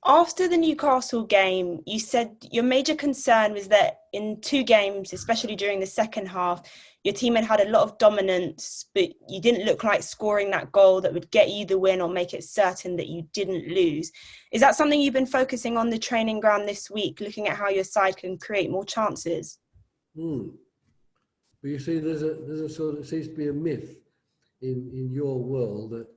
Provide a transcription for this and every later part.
After the Newcastle game, you said your major concern was that in 2 games, especially during the second half, your team had a lot of dominance, but you didn't look like scoring that goal that would get you the win or make it certain that you didn't lose. Is that something you've been focusing on the training ground this week, looking at how your side can create more chances? But you see, there's a sort of, seems to be a myth in your world that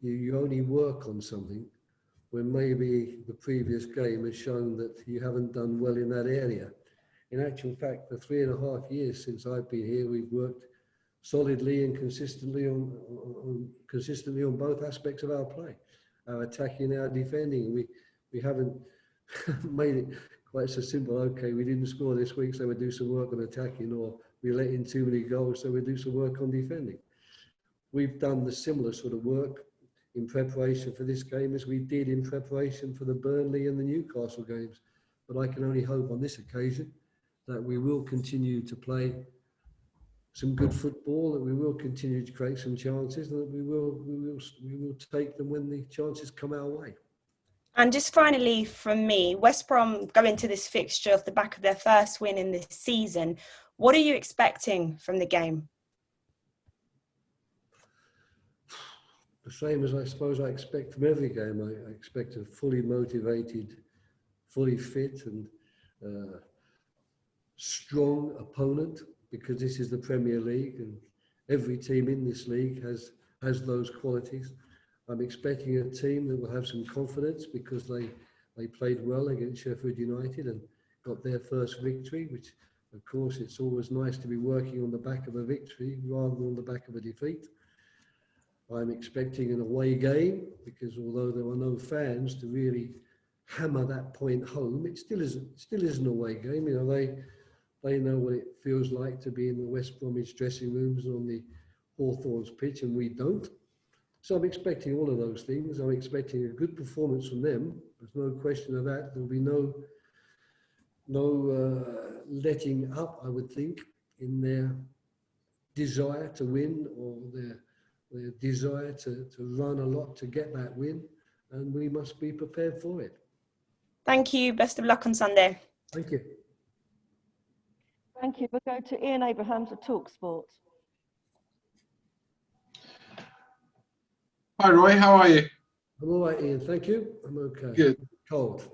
you only work on something when maybe the previous game has shown that you haven't done well in that area. In actual fact, the 3.5 years since I've been here, we've worked solidly and consistently on both aspects of our play, our attacking and our defending. We haven't made it quite so simple. Okay, we didn't score this week, so we'll do some work on attacking, or we let in too many goals, so we'll do some work on defending. We've done the similar sort of work in preparation for this game as we did in preparation for the Burnley and the Newcastle games. But I can only hope on this occasion that we will continue to play some good football, that we will continue to create some chances, and that we will take them when the chances come our way. And just finally from me, West Brom go into this fixture off the back of their first win in this season. What are you expecting from the game? The same as I suppose I expect from every game. I expect a fully motivated, fully fit and strong opponent, because this is the Premier League and every team in this league has those qualities. I'm expecting a team that will have some confidence because they played well against Sheffield United and got their first victory, which of course it's always nice to be working on the back of a victory rather than on the back of a defeat. I'm expecting an away game because although there are no fans to really hammer that point home, it still is an away game. You know, they know what it feels like to be in the West Bromwich dressing rooms on the Hawthorns pitch, and we don't. So I'm expecting all of those things. I'm expecting a good performance from them. There's no question of that. There'll be no letting up, I would think, in their desire to win or their desire to run a lot to get that win, and we must be prepared for it. Thank you. Best of luck on Sunday. Thank you. Thank you. We'll go to Ian Abrahams at TalkSport. Hi Roy, how are you? I'm all right, Ian. Thank you. I'm okay. Good. Cold.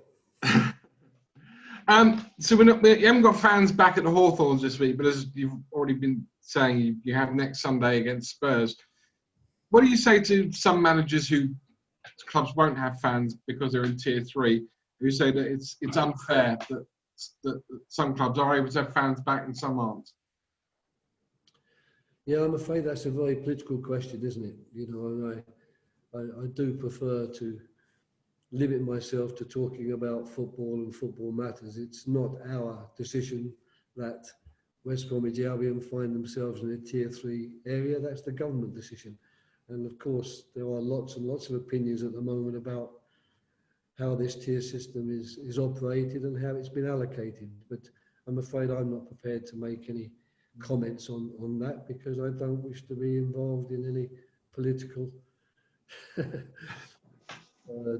So you haven't got fans back at the Hawthorns this week, but as you've already been saying, you have next Sunday against Spurs. What do you say to some managers who clubs won't have fans because they're in Tier 3, who say that it's unfair that some clubs are able to have fans back and some aren't? Yeah, I'm afraid that's a very political question, isn't it? You know, and I do prefer to limit myself to talking about football and football matters. It's not our decision that West Bromwich Albion find themselves in a Tier 3 area. That's the government decision. And of course, there are lots and lots of opinions at the moment about how this tier system is operated and how it's been allocated. But I'm afraid I'm not prepared to make any comments on that because I don't wish to be involved in any political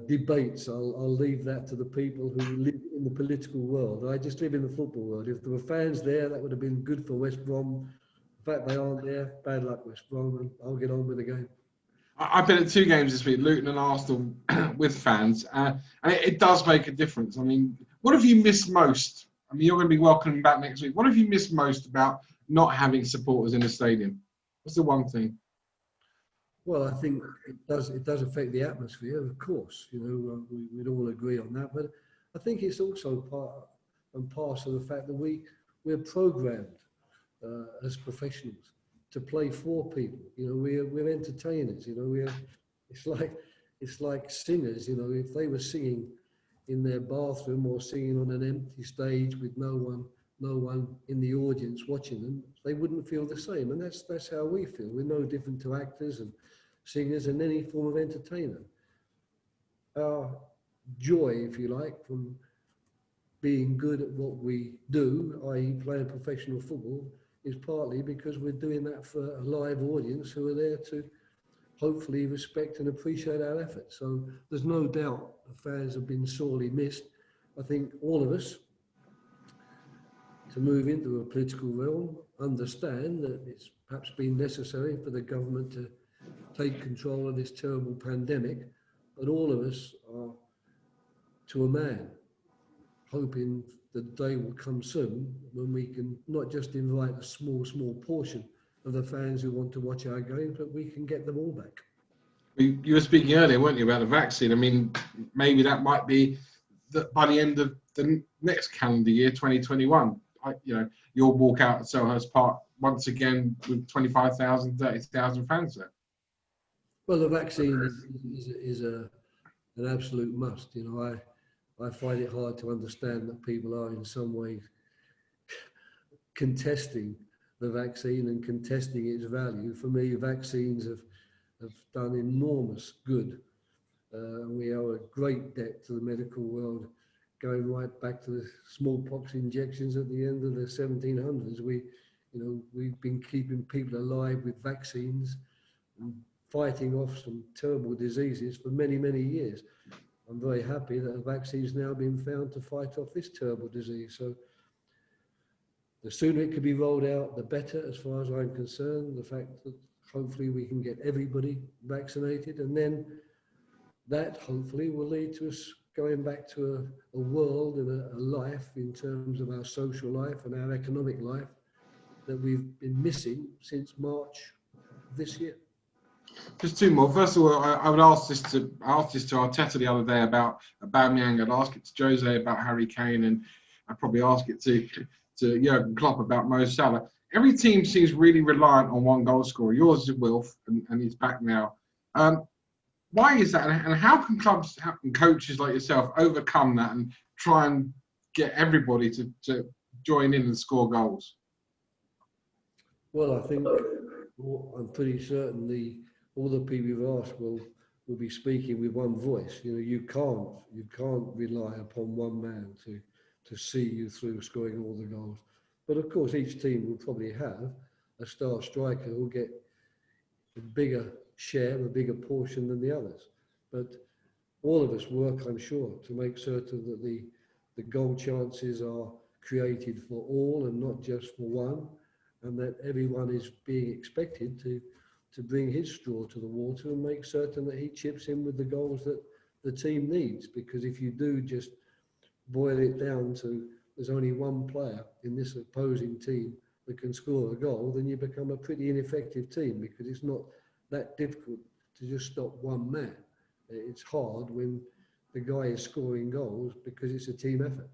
debates. I'll leave that to the people who live in the political world. I just live in the football world. If there were fans there, that would have been good for West Brom. In fact, they aren't there. Bad luck, West Brom, and I'll get on with the game. I've been at 2 games this week, Luton and Arsenal, with fans, and it does make a difference. I mean, what have you missed most? I mean, you're going to be welcoming back next week. What have you missed most about not having supporters in the stadium? What's the one thing? Well, I think it does affect the atmosphere, of course. You know, we'd all agree on that. But I think it's also part and parcel of the fact that we're programmed as professionals to play for people. You know, we're entertainers. You know, it's like singers. You know, if they were singing in their bathroom or singing on an empty stage with no one in the audience watching them, they wouldn't feel the same. And that's how we feel. We're no different to actors and singers and any form of entertainer. Our joy, if you like, from being good at what we do, i.e. playing professional football, is partly because we're doing that for a live audience who are there to hopefully respect and appreciate our efforts. So there's no doubt the fans have been sorely missed. I think all of us, to move into a political realm, understand that it's perhaps been necessary for the government to take control of this terrible pandemic, but all of us are, to a man, hoping the day will come soon when we can not just invite a small portion of the fans who want to watch our games, but we can get them all back. You were speaking earlier, weren't you, about the vaccine? I mean, maybe that might be by the end of the next calendar year, 2021. You'll walk out at Selhurst Park once again with 25,000, 30,000 fans there. Well, the vaccine is an absolute must. You know, I find it hard to understand that people are in some ways contesting the vaccine and contesting its value. For me, vaccines have done enormous good. We owe a great debt to the medical world, going right back to the smallpox injections at the end of the 1700s. We've been keeping people alive with vaccines and fighting off some terrible diseases for many, many years. I'm very happy that a vaccine's now been found to fight off this terrible disease. So the sooner it can be rolled out, the better, as far as I'm concerned. The fact that hopefully we can get everybody vaccinated, and then that hopefully will lead to us going back to a world and a life in terms of our social life and our economic life that we've been missing since March this year. Just two more. First of all, I would ask this to Arteta the other day about Aubameyang. I'd ask it to Jose about Harry Kane, and I'd probably ask it to Jurgen Klopp about Mo Salah. Every team seems really reliant on one goal scorer. Yours is Wilf, and he's back now. Why is that, and how can clubs and coaches like yourself overcome that and try and get everybody to join in and score goals? Well, I think I'm pretty certain all the people you've asked will be speaking with one voice. You know, you can't rely upon one man to see you through scoring all the goals. But of course, each team will probably have a star striker who will get a bigger share, a bigger portion than the others. But all of us work, I'm sure, to make certain that the goal chances are created for all and not just for one, and that everyone is being expected to bring his straw to the water and make certain that he chips in with the goals that the team needs. Because if you do just boil it down to there's only one player in this opposing team that can score a goal, then you become a pretty ineffective team, because it's not that difficult to just stop one man. It's hard when the guy is scoring goals because it's a team effort.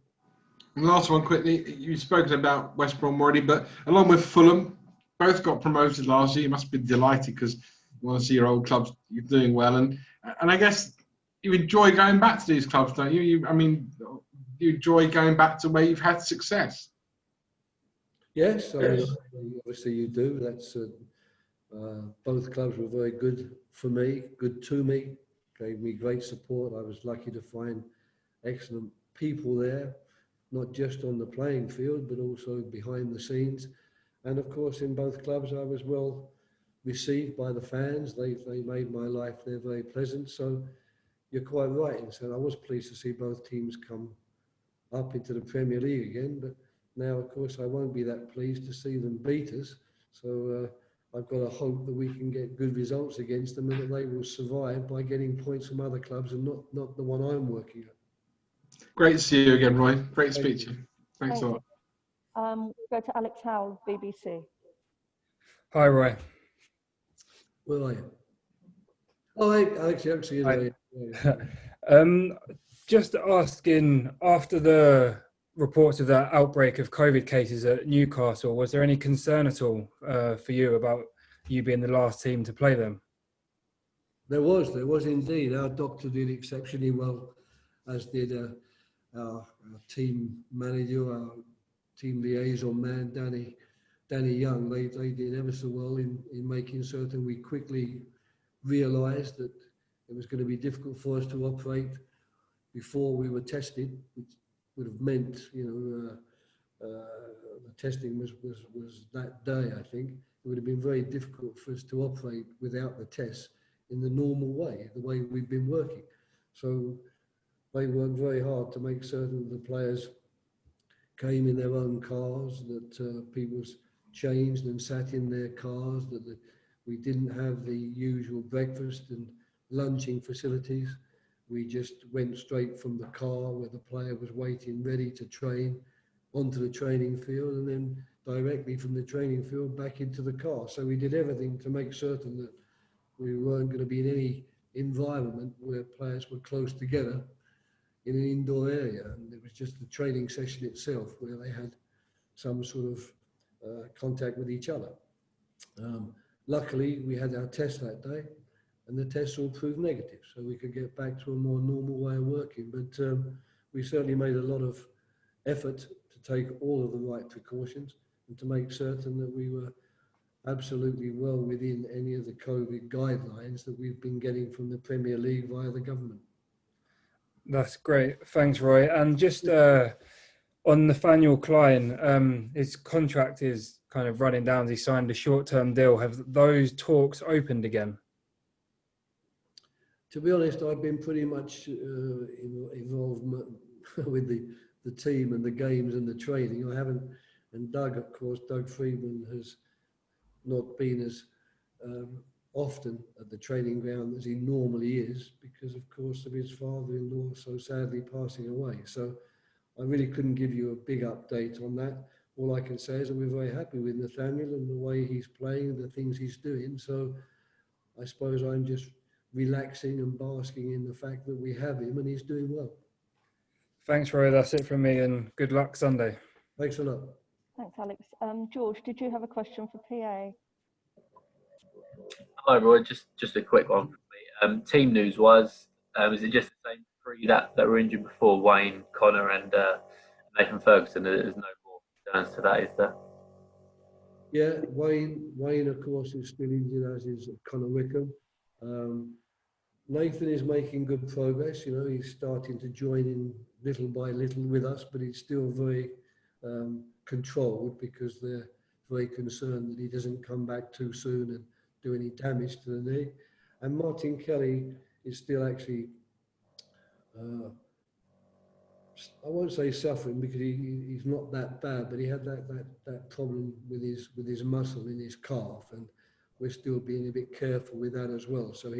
And last one quickly, you've spoken about West Brom already, but along with Fulham, both got promoted last year. You must be delighted because you want to see your old clubs doing well. And I guess you enjoy going back to these clubs, don't you? You enjoy going back to where you've had success. Yes, I mean, obviously you do. That's both clubs were very good for me, good to me, gave me great support. I was lucky to find excellent people there, not just on the playing field, but also behind the scenes. And of course, in both clubs, I was well received by the fans. They made my life there very pleasant. So you're quite right in saying I was pleased to see both teams come up into the Premier League again. But now, of course, I won't be that pleased to see them beat us. So I've got to hope that we can get good results against them and that they will survive by getting points from other clubs and not the one I'm working at. Great to see you again, Roy. Great to speak to you. Thanks a lot. We'll go to Alex Howell, BBC. Hi, Roy. Where are you? Oh, hey, Alex, actually, Just asking, after the reports of that outbreak of COVID cases at Newcastle, was there any concern at all for you about you being the last team to play them? There was indeed. Our doctor did exceptionally well, as did our team manager, our team liaison man, Danny Young. They did ever so well in making certain we quickly realised that it was going to be difficult for us to operate before we were tested, which would have meant, the testing was that day, I think. It would have been very difficult for us to operate without the tests in the normal way, the way we've been working. So they worked very hard to make certain the players came in their own cars, that people changed and sat in their cars, that we didn't have the usual breakfast and lunching facilities. We just went straight from the car where the player was waiting ready to train onto the training field, and then directly from the training field back into the car. So we did everything to make certain that we weren't going to be in any environment where players were close together in an indoor area, and it was just the training session itself where they had some sort of contact with each other. Luckily, we had our test that day, and the tests all proved negative, so we could get back to a more normal way of working. But we certainly made a lot of effort to take all of the right precautions and to make certain that we were absolutely well within any of the COVID guidelines that we've been getting from the Premier League via the government. That's great. Thanks, Roy. And just on Nathaniel Klein, his contract is kind of running down. He signed a short-term deal. Have those talks opened again? To be honest, I've been pretty much involved with the team and the games and the training. I haven't, and Doug, of course, Doug Freedman has not been as often at the training ground as he normally is because, of course, of his father-in-law so sadly passing away. So I really couldn't give you a big update on that. All I can say is that we're very happy with Nathaniel and the way he's playing, the things he's doing. So I suppose I'm just relaxing and basking in the fact that we have him and he's doing well. Thanks, Roy. That's it from me, and good luck Sunday. Thanks a lot. Thanks, Alex. George, did you have a question for PA? Hi, Roy. Just a quick one for me. Team news was, is it just the same three that were injured before, Wayne, Connor, and Nathan Ferguson? There's no more concerns to that, is there? Yeah, Wayne, of course, is still injured, as is Connor Wickham. Nathan is making good progress. You know, he's starting to join in little by little with us, but he's still very controlled because they're very concerned that he doesn't come back too soon and do any damage to the knee. And Martin Kelly is still actually, I won't say suffering because he's not that bad, but he had that problem with his muscle in his calf, and we're still being a bit careful with that as well. So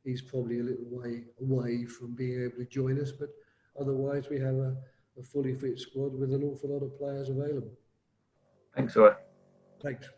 he's probably a little way away from being able to join us, but otherwise we have a fully fit squad with an awful lot of players available. Thanks, Roy. Thanks.